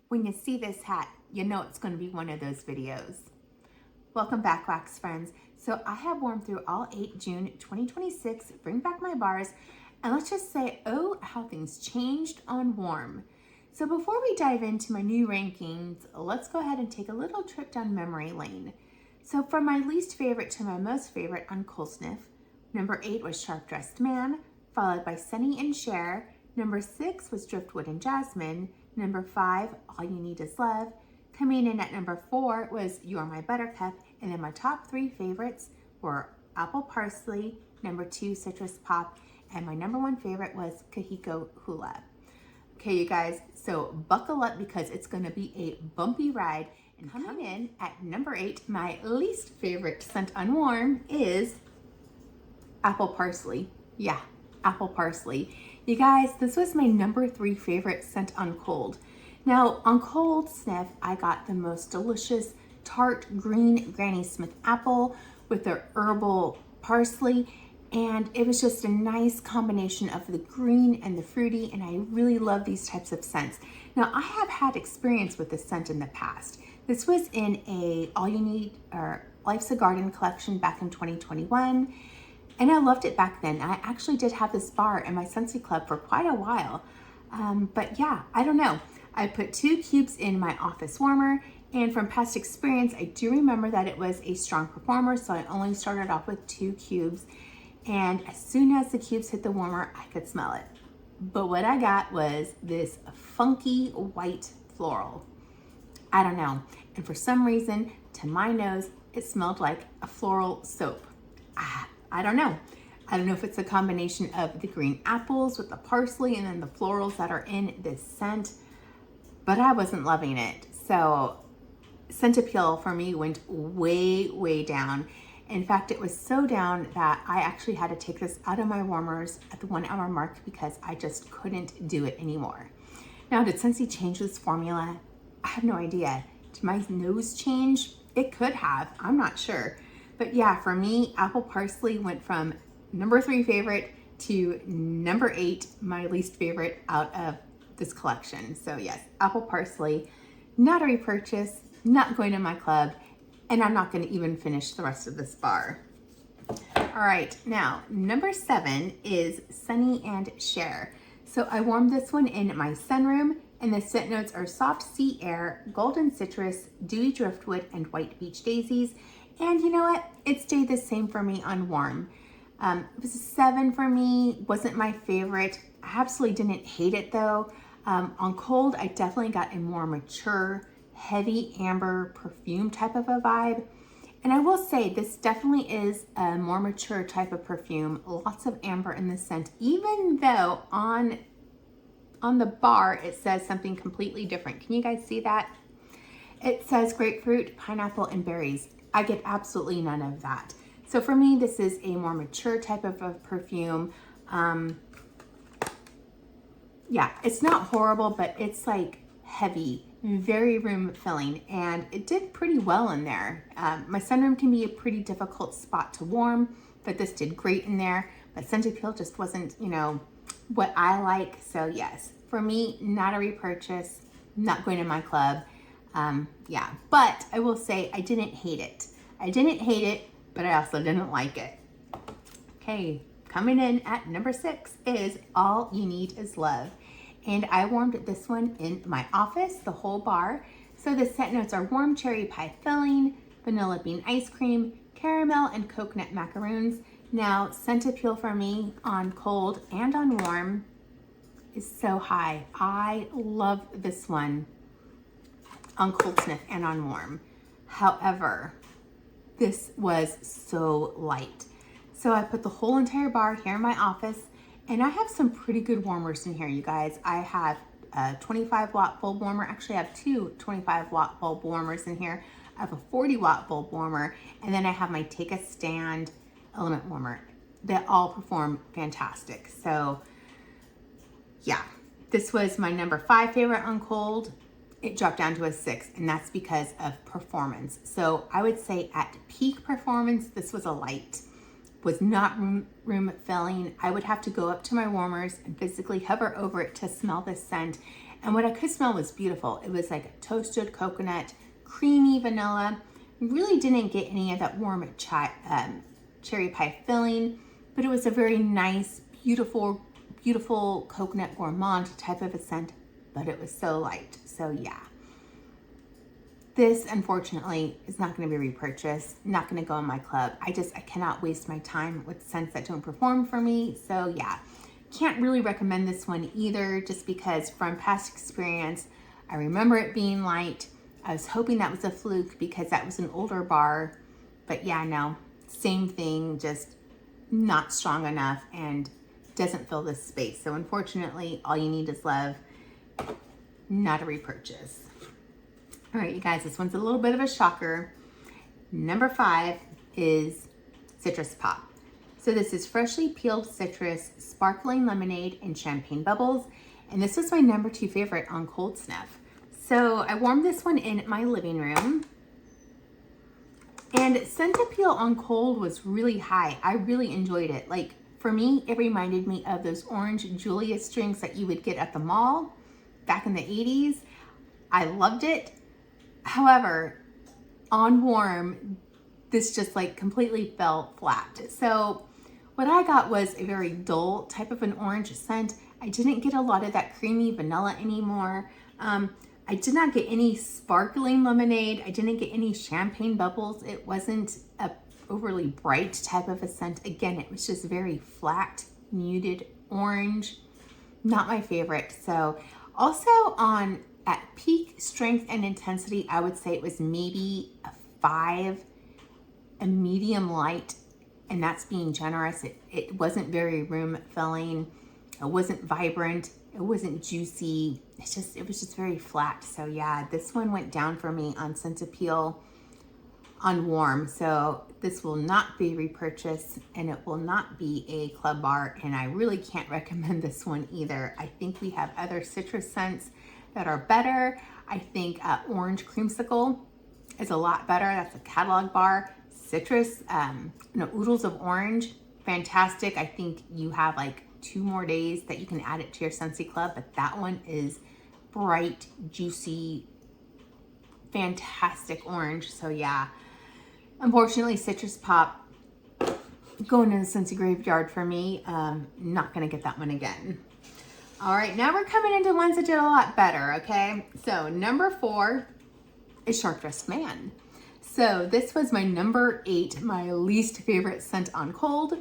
When you see this hat, you know it's going to be one of those videos. Welcome back, wax friends. So I have worn through all 8 June 2026, bring back my bars, and let's just say, oh, how things changed on warm. So before we dive into my new rankings, let's go ahead and take a little trip down memory lane. So from my least favorite to my most favorite on Cold Sniff, number 8 was Sharp Dressed Man, followed by Sunny and Cher. Number 6 was Driftwood and Jasmine. Number 5, All You Need Is Love. Coming in at number 4 was You're My Buttercup. And then my top 3 favorites were Apple Parsley, number 2, Citrus Pop, and my number 1 favorite was Kahiko Hula. Okay, you guys, so buckle up because it's gonna be a bumpy ride. And coming in at number 8, my least favorite scent on warm is Apple Parsley. Yeah, Apple Parsley. You guys, this was my number 3 favorite scent on cold. Now, on Cold Sniff, I got the most delicious tart green Granny Smith apple with the herbal parsley, and it was just a nice combination of the green and the fruity, and I really love these types of scents. Now, I have had experience with this scent in the past. This was in a All You Need or Life's a Garden collection back in 2021. And I loved it back then. I actually did have this bar in my Scentsy Club for quite a while. But yeah, I don't know. I put 2 cubes in my office warmer, and from past experience, I do remember that it was a strong performer, so I only started off with 2 cubes. And as soon as the cubes hit the warmer, I could smell it. But what I got was this funky white floral. I don't know. And for some reason, to my nose, it smelled like a floral soap. I don't know. I don't know if it's a combination of the green apples with the parsley and then the florals that are in this scent, but I wasn't loving it. So scent appeal for me went way, way down. In fact, it was so down that I actually had to take this out of my warmers at the 1 hour mark because I just couldn't do it anymore. Now, did Scentsy change this formula? I have no idea. Did my nose change? It could have, I'm not sure. But yeah, for me, Apple Parsley went from number 3 favorite to number 8, my least favorite out of this collection. So yes, Apple Parsley, not a repurchase, not going to my club, and I'm not gonna even finish the rest of this bar. All right, now number 7 is Sunny and Cher. So I warmed this one in my sunroom, and the scent notes are soft sea air, golden citrus, dewy driftwood, and white beach daisies. And you know what? It stayed the same for me on warm. It was a 7 for me, wasn't my favorite. I absolutely didn't hate it though. On cold, I definitely got a more mature, heavy amber perfume type of a vibe. And I will say this definitely is a more mature type of perfume, lots of amber in the scent, even though on the bar it says something completely different. Can you guys see that? It says grapefruit, pineapple, and berries. I get absolutely none of that. So for me, this is a more mature type of a perfume. Yeah, it's not horrible, but it's like heavy, very room filling, and it did pretty well in there. My sunroom can be a pretty difficult spot to warm, but this did great in there. But scent appeal just wasn't, you know, what I like. So yes, for me, not a repurchase, not going to my club. Yeah, but I will say I didn't hate it. I didn't hate it, but I also didn't like it. Okay, coming in at number 6 is All You Need Is Love. And I warmed this one in my office, the whole bar. So the scent notes are warm cherry pie filling, vanilla bean ice cream, caramel, and coconut macaroons. Now, scent appeal for me on cold and on warm is so high. I love this one on Cold Sniff and on warm. However, this was so light. So I put the whole entire bar here in my office, and I have some pretty good warmers in here, you guys. I have a 25 watt bulb warmer. Actually, I have 2 25 watt bulb warmers in here. I have a 40 watt bulb warmer, and then I have my Take a Stand element warmer. They all perform fantastic. So yeah, this was my number 5 favorite on cold. It dropped down to a 6, and that's because of performance. So I would say at peak performance, this was a light. Was not room filling. I would have to go up to my warmers and physically hover over it to smell this scent. And what I could smell was beautiful. It was like a toasted coconut, creamy vanilla. Really didn't get any of that warm cherry pie filling, but it was a very nice, beautiful, beautiful coconut gourmand type of a scent, but it was so light. So yeah, this unfortunately is not going to be repurchased, not going to go in my club. I cannot waste my time with scents that don't perform for me. So yeah, can't really recommend this one either, just because from past experience, I remember it being light. I was hoping that was a fluke because that was an older bar, but yeah, no, same thing, just not strong enough and doesn't fill this space. So unfortunately, All You Need Is Love, not a repurchase. All right, you guys, this one's a little bit of a shocker. Number 5 is Citrus Pop. So this is freshly peeled citrus, sparkling lemonade, and champagne bubbles. And this was my number 2 favorite on Cold Sniff. So I warmed this one in my living room. And scent appeal on cold was really high. I really enjoyed it. Like, for me, it reminded me of those orange Julius drinks that you would get at the mall back in the 80s. I loved it. However, on warm, this just like completely fell flat. So what I got was a very dull type of an orange scent. I didn't get a lot of that creamy vanilla anymore. I did not get any sparkling lemonade. I didn't get any champagne bubbles. It wasn't a overly bright type of a scent. Again, it was just very flat, muted orange. Not my favorite. So also at peak strength and intensity, I would say it was maybe a 5, a medium light, and that's being generous. It wasn't very room filling. It wasn't vibrant. It wasn't juicy. It was just very flat. So yeah, this one went down for me on scent appeal on warm. So this will not be repurchased and it will not be a club bar. And I really can't recommend this one either. I think we have other citrus scents that are better. I think Orange Creamsicle is a lot better. That's a catalog bar. Citrus, oodles of orange, fantastic. I think you have like 2 more days that you can add it to your Scentsy Club, but that one is bright, juicy, fantastic orange. So yeah, unfortunately, Citrus Pop going in the Scentsy graveyard for me. Not gonna get that one again. All right, now we're coming into ones that did a lot better, okay? So number 4 is Shark Dressed Man. So this was my number 8, my least favorite scent on cold,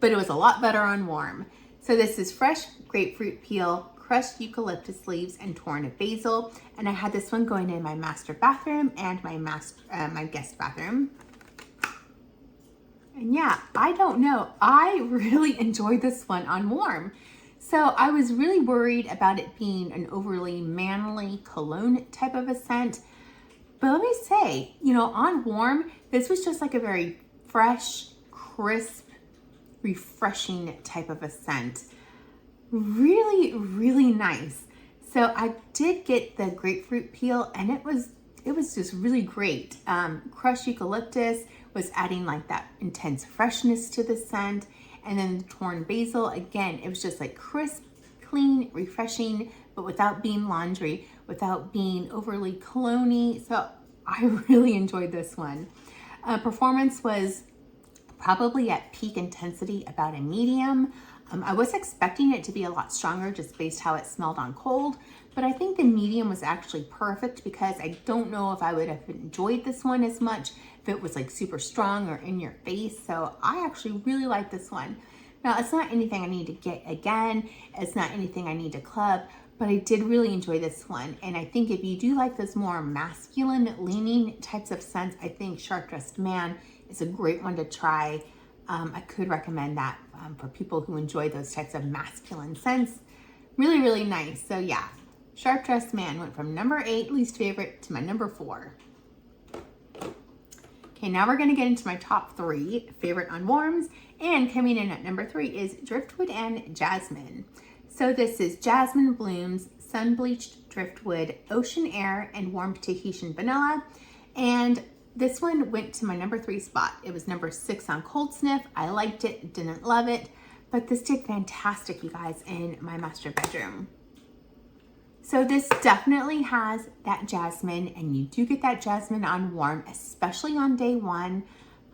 but it was a lot better on warm. So this is fresh grapefruit peel, crushed eucalyptus leaves, and torn basil. And I had this one going in my master bathroom and my guest bathroom. And yeah, I don't know, I really enjoyed this one on warm. So I was really worried about it being an overly manly cologne type of a scent. But let me say, on warm, this was just like a very fresh, crisp, refreshing type of a scent. Really, really nice. So I did get the grapefruit peel and it was just really great. Crushed eucalyptus was adding like that intense freshness to the scent. And then the torn basil, again, it was just like crisp, clean, refreshing, but without being laundry, without being overly cologne-y. So I really enjoyed this one. Performance was probably at peak intensity, about a medium. I was expecting it to be a lot stronger just based how it smelled on cold, but I think the medium was actually perfect because I don't know if I would have enjoyed this one as much if it was like super strong or in your face. So I actually really like this one. Now, it's not anything I need to get again. It's not anything I need to club, but I did really enjoy this one. And I think if you do like those more masculine leaning types of scents, I think Shark Dressed Man is a great one to try. I could recommend that for people who enjoy those types of masculine scents. Really, really nice. So yeah, Shark Dressed Man went from number 8, least favorite, to my number 4. Okay, now we're gonna get into my top 3 favorite on warms. And coming in at number 3 is Driftwood and Jasmine. So this is Jasmine Blooms, Sun Bleached Driftwood, Ocean Air, and Warm Tahitian Vanilla. And this one went to my number 3 spot. It was number 6 on Cold Sniff. I liked it, didn't love it, but this did fantastic, you guys, in my master bedroom. So this definitely has that jasmine, and you do get that jasmine on warm, especially on day one,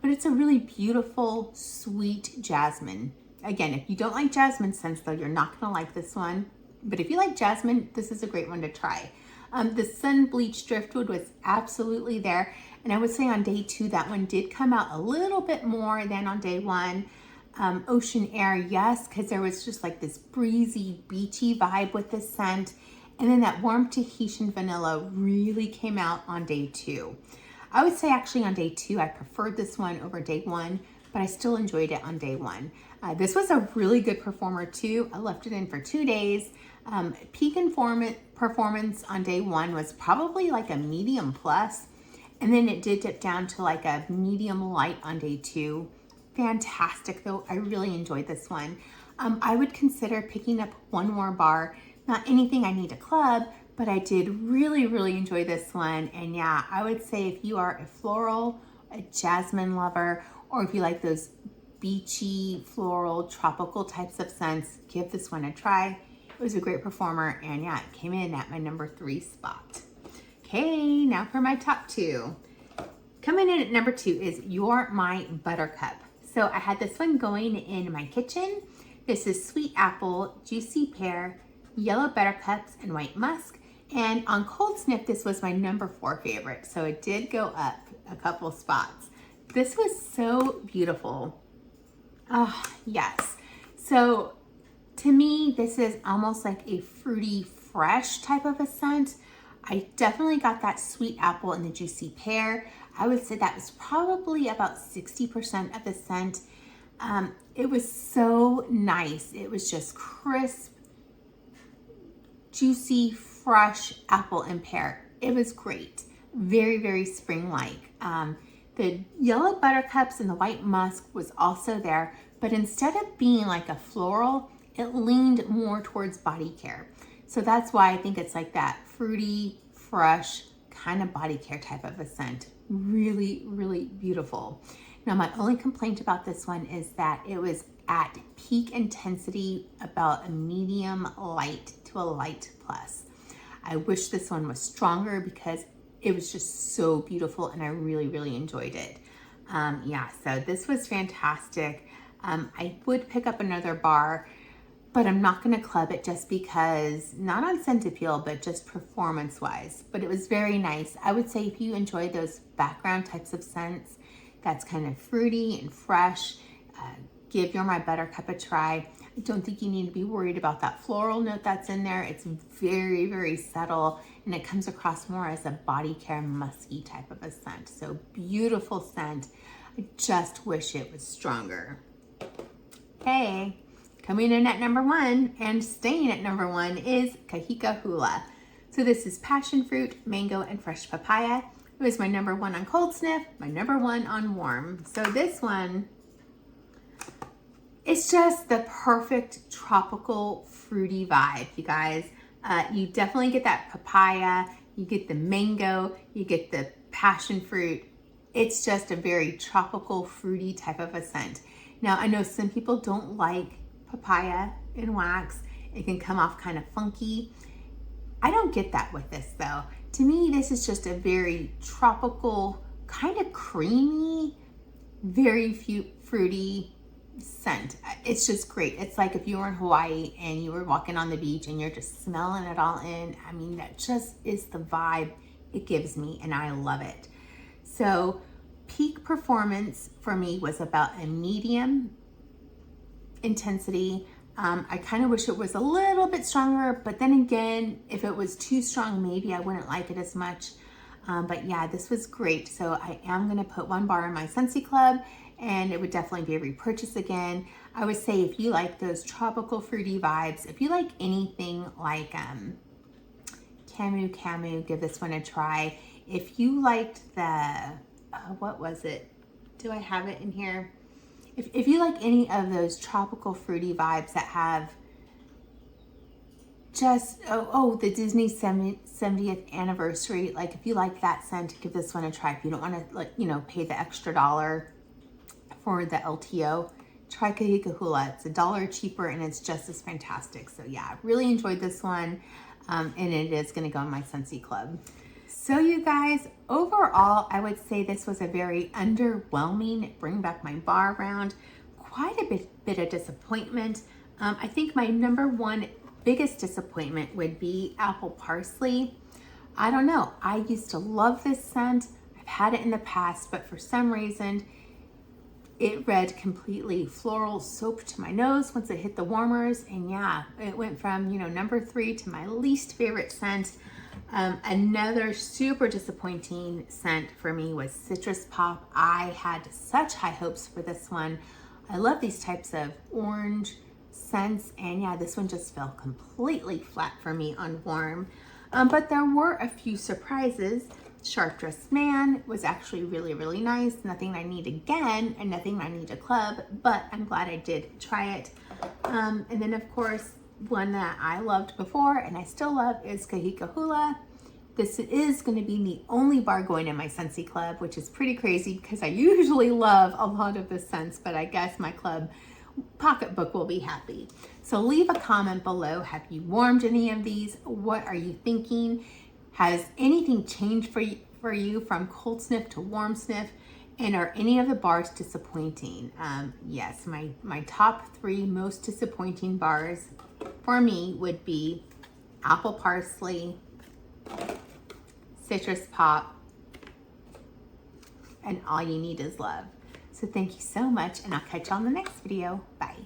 but it's a really beautiful, sweet jasmine. Again, if you don't like jasmine scents though, you're not gonna like this one. But if you like jasmine, this is a great one to try. The sun bleached driftwood was absolutely there. And I would say on day two, that one did come out a little bit more than on day one. Ocean air, yes, because there was just like this breezy, beachy vibe with the scent. And then that warm Tahitian vanilla really came out on day two. I would say actually on day two, I preferred this one over day one, but I still enjoyed it on day one. This was a really good performer too. I left it in for 2 days. Peak performance on day one was probably like a medium plus, and then it did dip down to like a medium light on day two. Fantastic though, I really enjoyed this one. I would consider picking up one more bar. Not anything I need to club, but I did really enjoy this one. And yeah, I would say if you are a floral, a jasmine lover, or if you like those beachy, floral, tropical types of scents, give this one a try. It was a great performer, and yeah, it came in at my number 3 spot. Okay, now for my top 2. Coming in at number 2 is You're My Buttercup. So I had this one going in my kitchen. This is sweet apple, juicy pear, yellow buttercups, and white musk. And on cold sniff, this was my number 4 favorite. So it did go up a couple spots. This was so beautiful. Oh, yes. So to me, this is almost like a fruity, fresh type of a scent. I definitely got that sweet apple and the juicy pear. I would say that was probably about 60% of the scent. It was so nice. It was just crisp, juicy, fresh apple and pear. It was great. Very spring-like. The yellow buttercups and the white musk was also there, but instead of being like a floral, it leaned more towards body care. So that's why I think it's like that fruity, fresh kind of body care type of a scent. Really beautiful. Now my only complaint about this one is that it was at peak intensity, about a medium light to a light plus. I wish this one was stronger because it was just so beautiful and I really enjoyed it. Yeah, so this was fantastic. I would pick up another bar, but I'm not gonna club it just because, not on scent appeal, but just performance wise. But it was very nice. I would say if you enjoy those background types of scents, that's kind of fruity and fresh, give You're My Buttercup a try. I don't think you need to be worried about that floral note that's in there. It's very subtle, and it comes across more as a body care musky type of a scent. So beautiful scent. I just wish it was stronger. Okay, coming in at number 1 and staying at number 1 is Kahiko Hula. So this is passion fruit, mango, and fresh papaya. It was my number 1 on cold sniff, my number 1 on warm. So this one, it's just the perfect tropical fruity vibe, you guys. You definitely get that papaya, you get the mango, you get the passion fruit. It's just a very tropical fruity type of a scent. Now I know some people don't like papaya in wax. It can come off kind of funky. I don't get that with this though. To me, this is just a very tropical, kind of creamy, very fruity scent. It's just great. It's like if you were in Hawaii and you were walking on the beach and you're just smelling it all in. I mean, that just is the vibe it gives me, and I love it. So peak performance for me was about a medium intensity. I kind of wish it was a little bit stronger, but then again, if it was too strong, maybe I wouldn't like it as much. But yeah, this was great. So I am going to put 1 bar in my Scentsy Club, and it would definitely be a repurchase again. I would say if you like those tropical fruity vibes, if you like anything like Camu, give this one a try. If you liked the, what was it? Do I have it in here? If you like any of those tropical fruity vibes that have just, the Disney 70th anniversary, like if you like that scent, give this one a try. If you don't want to, pay the extra $1 for the LTO, try Kahiko Hula. It's $1 cheaper and it's just as fantastic. So yeah, I really enjoyed this one. and it is going to go in my Scentsy Club. So you guys, overall, I would say this was a very underwhelming Bring Back My Bar round. Quite a bit of disappointment. I think my number one biggest disappointment would be Apple Parsley. I don't know. I used to love this scent. I've had it in the past, but for some reason, it read completely floral soap to my nose once it hit the warmers. And yeah, it went from, you know, number 3 to my least favorite scent. Another super disappointing scent for me was Citrus Pop. I had such high hopes for this one. I love these types of orange scents, and yeah, this one just fell completely flat for me on warm. But there were a few surprises. Sharp Dressed Man was actually really, really nice. Nothing I need again, and nothing I need to club, but I'm glad I did try it. And then of course, one that I loved before and I still love is Kahiko Hula. This is going to be the only bar going in my Scentsy Club, which is pretty crazy because I usually love a lot of the scents, but I guess my club pocketbook will be happy. So leave a comment below. Have you warmed any of these? What are you thinking? Has anything changed for you from cold sniff to warm sniff? And are any of the bars disappointing? Yes, my top 3 most disappointing bars for me would be Apple Parsley, Citrus Pop, and All You Need Is Love. So thank you so much, and I'll catch you on the next video. Bye.